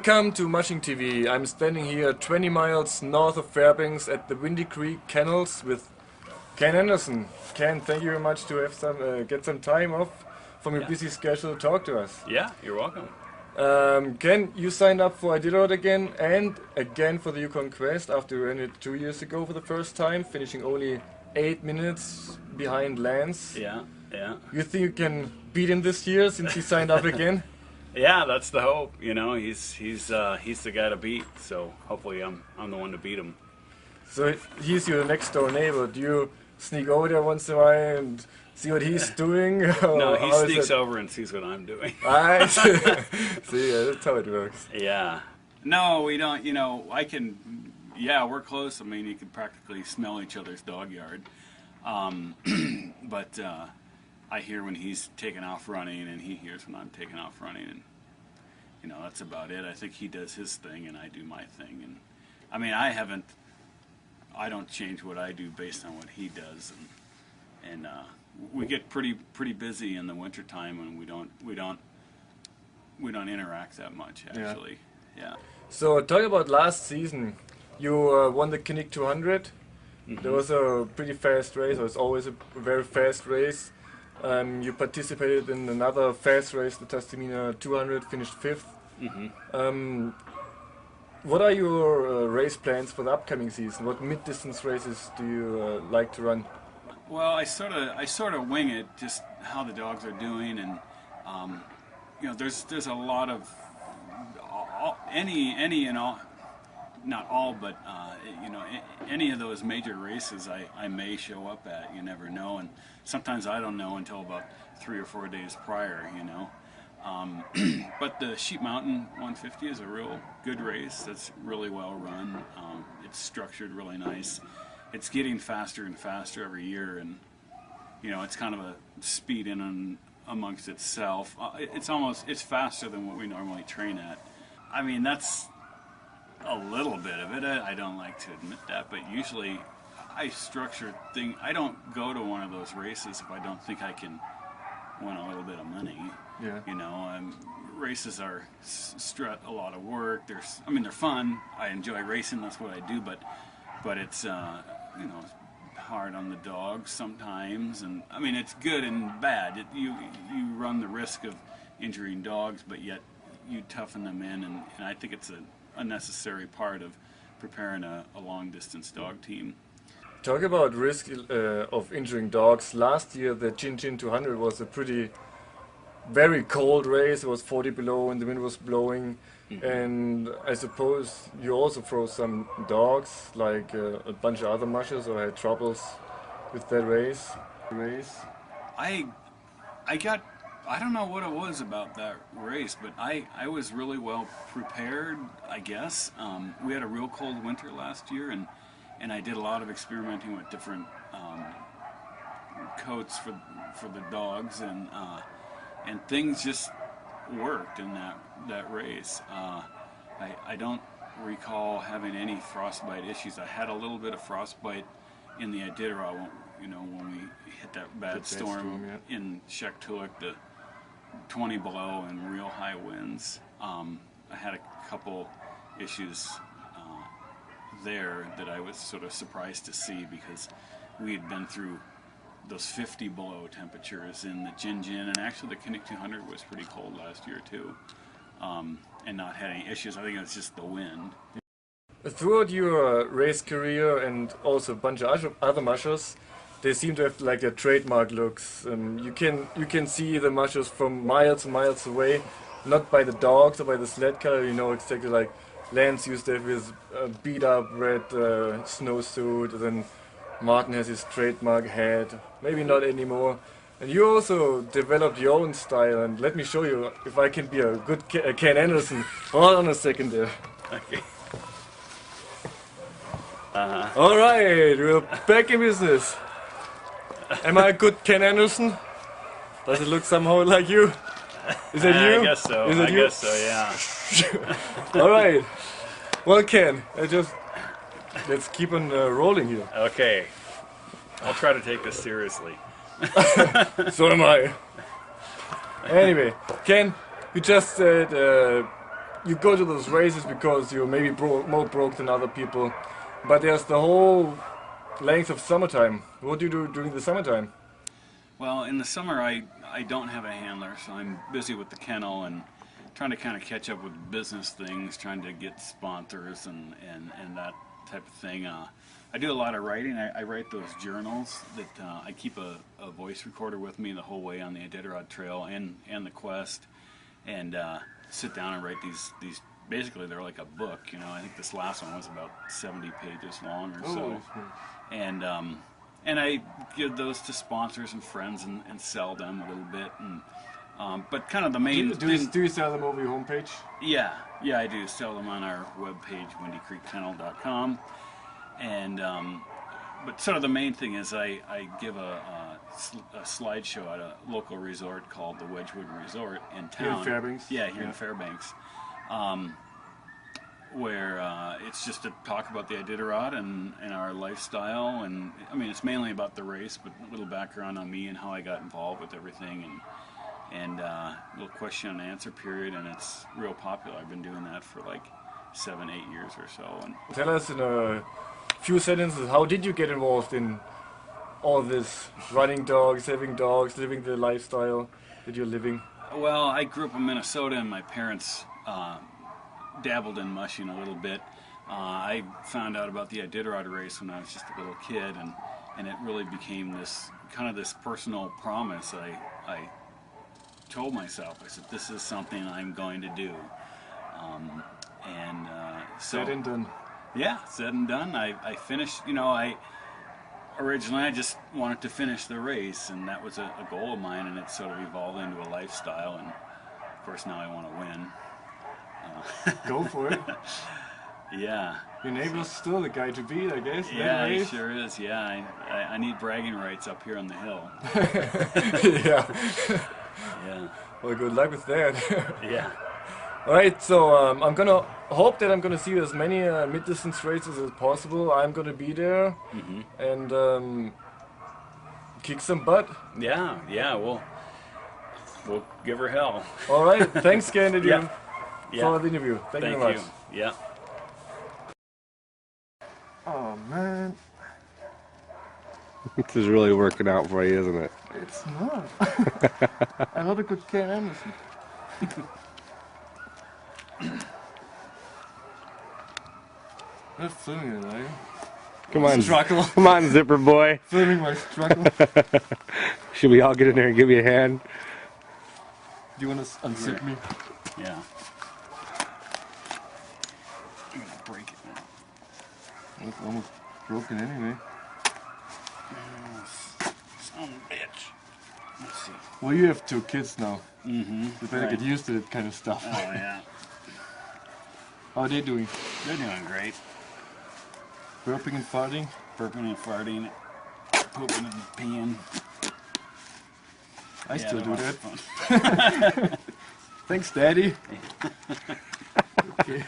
Welcome to Mushing TV. I'm standing here 20 miles north of Fairbanks at the Windy Creek Kennels with Ken Anderson. Ken, thank you very much to have get some time off from your busy schedule to talk to us. Yeah, you're welcome. Ken, you signed up for Iditarod again and again for the Yukon Quest after you ran it 2 years ago for the first time, finishing only 8 minutes behind Lance. Yeah. You think you can beat him this year since he signed up again? Yeah, that's the hope. You know, he's the guy to beat. So hopefully I'm the one to beat him. So he's your next door neighbor. Do you sneak over there once in a while and see what he's doing? No, he sneaks over and sees what I'm doing. I see. See, that's how it works. Yeah. No, we don't. You know, I can. Yeah, we're close. I mean, you can practically smell each other's dog yard. But I hear when he's taking off running, and he hears when I'm taking off running, and you know, that's about it. I think he does his thing, and I do my thing. And I mean, I don't change what I do based on what he does, and we get pretty busy in the wintertime, and we don't interact that much actually. Yeah. So talk about last season. You won the Kinnick 200. Mm-hmm. There was a pretty fast race. It was always a very fast race. You participated in another fast race, the Tastamina 200, finished 5th. Mm-hmm. What are your race plans for the upcoming season? What mid-distance races do you like to run? Well, I sort of wing it, just how the dogs are doing, and you know, there's a lot of any and all, not all, but you know, any of those major races I may show up at. You never know, and sometimes I don't know until about 3 or 4 days prior. You know, but the Sheep Mountain 150 is a real good race. That's really well run. It's structured really nice. It's getting faster and faster every year, and you know, it's kind of a speed in and amongst itself. It's faster than what we normally train at. I mean, that's a little bit of it. I don't like to admit that, but usually I structure things. I don't go to one of those races if I don't think I can win a little bit of money. Yeah. You know, races are a lot of work. I mean, they're fun. I enjoy racing. That's what I do. But it's you know, hard on the dogs sometimes, and I mean, it's good and bad. You run the risk of injuring dogs, but yet you toughen them in, and I think it's a necessary part of preparing a long-distance dog team. Talk about risk of injuring dogs. Last year the Chin 200 was a very cold race. It was 40 below and the wind was blowing. Mm-hmm. And I suppose you also throw some dogs, like a bunch of other mushers, or had troubles with that race. I don't know what it was about that race, but I was really well prepared, I guess. We had a real cold winter last year, and I did a lot of experimenting with different coats for the dogs, and things just worked in that race. I don't recall having any frostbite issues. I had a little bit of frostbite in the Iditarod, you know, when we hit that bad storm in Shaktoolik, the 20 below and real high winds. I had a couple issues there that I was sort of surprised to see, because we had been through those 50 below temperatures in the Jinjin, and actually the Kinnick 200 was pretty cold last year too, and not had any issues. I think it was just the wind. Throughout your race career and also a bunch of other mushers, they seem to have like their trademark looks. You can see the mushers from miles and miles away, not by the dogs or by the sled color. You know exactly, like Lance used to have his beat up red snowsuit, and then Martin has his trademark hat. Maybe not anymore. And you also developed your own style, and let me show you if I can be a good Ken Anderson. Hold on a second there. Okay. Alright, we're back in business. Am I a good Ken Anderson? Does it look somehow like you? Is that you? I guess so. Is it I you? guess so, yeah. Alright. Well, Ken, let's keep on rolling here. Okay. I'll try to take this seriously. So am I. Anyway, Ken, you just said you go to those races because you're maybe more broke than other people, but there's the whole length of summertime. What do you do during the summertime? Well, in the summer I don't have a handler, so I'm busy with the kennel and trying to kind of catch up with business things, trying to get sponsors and that type of thing. I do a lot of writing. I write those journals that I keep a voice recorder with me the whole way on the Iditarod Trail and the quest, and sit down and write these. Basically, they're like a book. You know, I think this last one was about 70 pages long or so, and I give those to sponsors and friends and sell them a little bit. And but kind of the main do you sell them over your homepage? Yeah, I do sell them on our webpage, windycreekkennel.com. And but sort of the main thing is I give a slideshow at a local resort called the Wedgwood Resort in town. Here in Fairbanks? Yeah, here in Fairbanks. Where it's just to talk about the Iditarod and our lifestyle, and I mean it's mainly about the race, but a little background on me and how I got involved with everything, and a little question and answer period, and it's real popular. I've been doing that for like 7-8 years or so. And tell us in a few sentences, how did you get involved in all this, running dogs, having dogs, living the lifestyle that you're living? Well, I grew up in Minnesota, and my parents dabbled in mushing a little bit. I found out about the Iditarod race when I was just a little kid, and it really became this kind of this personal promise. I told myself, I said, this is something I'm going to do. So said and done. Yeah, said and done. I finished, you know, originally I just wanted to finish the race, and that was a goal of mine, and it sort of evolved into a lifestyle, and of course now I want to win. Go for it. Yeah. Your neighbor's still the guy to beat, I guess. Yeah, he sure is. Yeah, I need bragging rights up here on the hill. Yeah. Yeah. Well, good luck with that. Yeah. Alright, so I'm gonna hope that I'm gonna see as many mid-distance races as possible. I'm gonna be there and kick some butt. Yeah, we'll give her hell. Alright, thanks Kennedy Yeah. for the interview. Thank you very much. Yeah. Oh man. This is really working out for you, isn't it? It's not. I had a good Ken Anderson. I'm filming it, are you? Come on, Struggle. come on, zipper boy. Filming my struggle. Should we all get in there and give you a hand? Do you want to unzip me? Yeah. I'm gonna break it now. It's almost broken anyway. Son of a bitch. Let's see. Well, you have 2 kids now. Mm-hmm. You better get used to that kind of stuff. Oh, yeah. How are they doing? They're doing great. Burping and farting? Burping and farting, pooping and peeing. I still do they're that. lots of fun. Thanks, Daddy. Okay.